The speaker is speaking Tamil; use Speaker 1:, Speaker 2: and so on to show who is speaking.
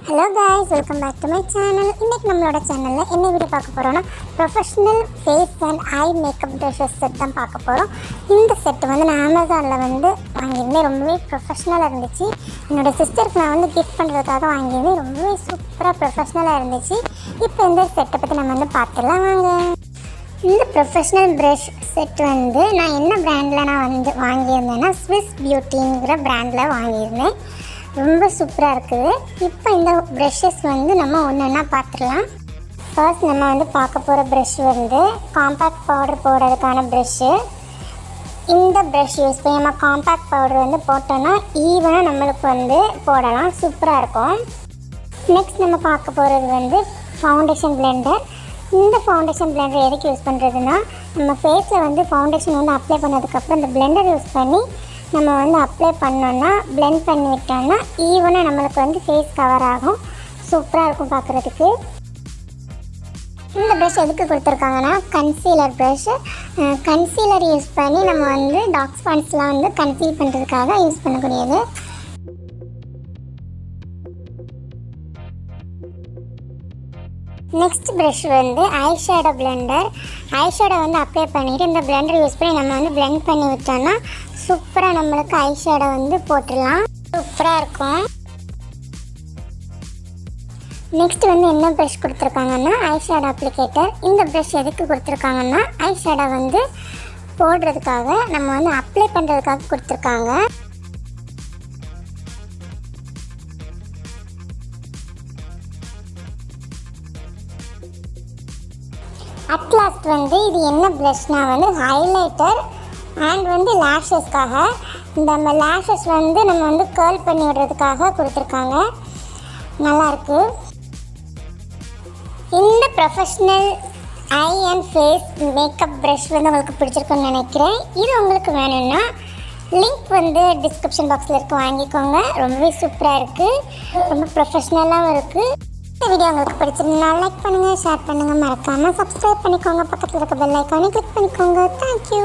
Speaker 1: Hello guys, welcome back to my channel. இன்றைக்கி நம்மளோட சேனலில் என்ன வீடியோ பார்க்க போகிறோன்னா professional face and eye makeup brushes set தான் பார்க்க போகிறோம். இந்த செட்டு வந்து நான் அமேசானில் வாங்கியிருந்தேன். ரொம்பவே ப்ரொஃபஷ்னலாக இருந்துச்சு. என்னோடய சிஸ்டருக்கு நான் கிஃப்ட் பண்ணுறதுக்காக வாங்கியிருந்தேன். ரொம்பவே சூப்பராக ப்ரொஃபஷ்னலாக இருந்துச்சு. இப்போ இந்த செட்டை பற்றி நம்ம பார்த்துடலாம் வாங்க. இந்த ப்ரொஃபஷ்னல் ப்ரஷ் செட் நான் என்ன பிராண்டில் நான் வாங்கியிருந்தேன்னா ஸ்விஸ் பியூட்டிங்கிற பிராண்டில் வாங்கியிருந்தேன். ரொம்ப சூப்பராக இருக்குது. இப்போ இந்த ப்ரஷஸ் நம்ம ஒன்று பார்த்துடலாம். ஃபர்ஸ்ட் நம்ம பார்க்க போகிற ப்ரஷ் காம்பேக்ட் பவுடர் போடுறதுக்கான ப்ரஷ்ஷு. இந்த ப்ரஷ் யூஸ் பண்ணி நம்ம காம்பேக்ட் பவுடர் போட்டோன்னா ஈவனாக நம்மளுக்கு போடலாம், சூப்பராக இருக்கும். நெக்ஸ்ட் நம்ம பார்க்க போகிறது ஃபவுண்டேஷன் பிளெண்டர். இந்த ஃபவுண்டேஷன் பிளெண்டர் எதுக்கு யூஸ் பண்ணுறதுன்னா, நம்ம ஃபேஸில் ஃபவுண்டேஷன் அப்ளை பண்ணதுக்கப்புறம் இந்த பிளெண்டர் யூஸ் பண்ணி நம்ம அப்ளை பண்ணோன்னா பிளெண்ட் பண்ணி விட்டோன்னா ஈவனாக நம்மளுக்கு ஃபேஸ் கவர் ஆகும், சூப்பராக இருக்கும் பார்க்குறதுக்கு. இந்த ப்ரஷ் எதுக்கு கொடுத்துருக்காங்கன்னா கன்சீலர் ப்ரஷ். கன்சீலர் யூஸ் பண்ணி நம்ம டார்க் ஸ்பாட்ஸ்லாம் கன்சீல் பண்ணுறதுக்காக யூஸ் பண்ணக்கூடியது. Next brush eye shadow Blender. Eye shadow apply பண்ணிவிட்டு இந்த பிளெண்டர் யூஸ் பண்ணி நம்ம பிளெண்ட் பண்ணி விட்டோன்னா சூப்பராக நம்மளுக்கு ஐ ஷேடோ போட்டுடலாம், சூப்பராக இருக்கும். நெக்ஸ்ட் என்ன ப்ரஷ் கொடுத்துருக்காங்கன்னா ஐ ஷேடோ அப்ளிகேட்டர். இந்த ப்ரஷ் எதுக்கு கொடுத்துருக்காங்கன்னா ஐ ஷேடோ போடுறதுக்காக நம்ம அப்ளை பண்ணுறதுக்காக கொடுத்துருக்காங்க. அட்லாஸ்ட் இது என்ன ப்ரஷ்னா ஹைலைட்டர் அண்ட் லேஷஸ்க்காக. நம்ம லேஷஸ் நம்ம கேர்ள் பண்ணி விடுறதுக்காக கொடுத்துருக்காங்க, நல்லாயிருக்கு. இந்த professional eye and face makeup brush உங்களுக்கு பிடிச்சிருக்குன்னு நினைக்கிறேன். இது உங்களுக்கு வேணும்னா லிங்க் டிஸ்கிரிப்ஷன் பாக்ஸில் இருக்குது, வாங்கிக்கோங்க. ரொம்பவே சூப்பராக இருக்குது, ரொம்ப ப்ரொஃபஷ்னலாகவும் இருக்குது. இந்த வீடியோ உங்களுக்கு பிடிச்சிருந்தா லைக் பண்ணுங்கள், ஷேர் பண்ணுங்கள், மறக்காமல் சப்ஸ்கிரைப் பண்ணிக்கோங்க. பக்கத்தில் இருக்க பெல் ஐக்கானை கிளிக் பண்ணிக்கோங்க. தேங்க்யூ.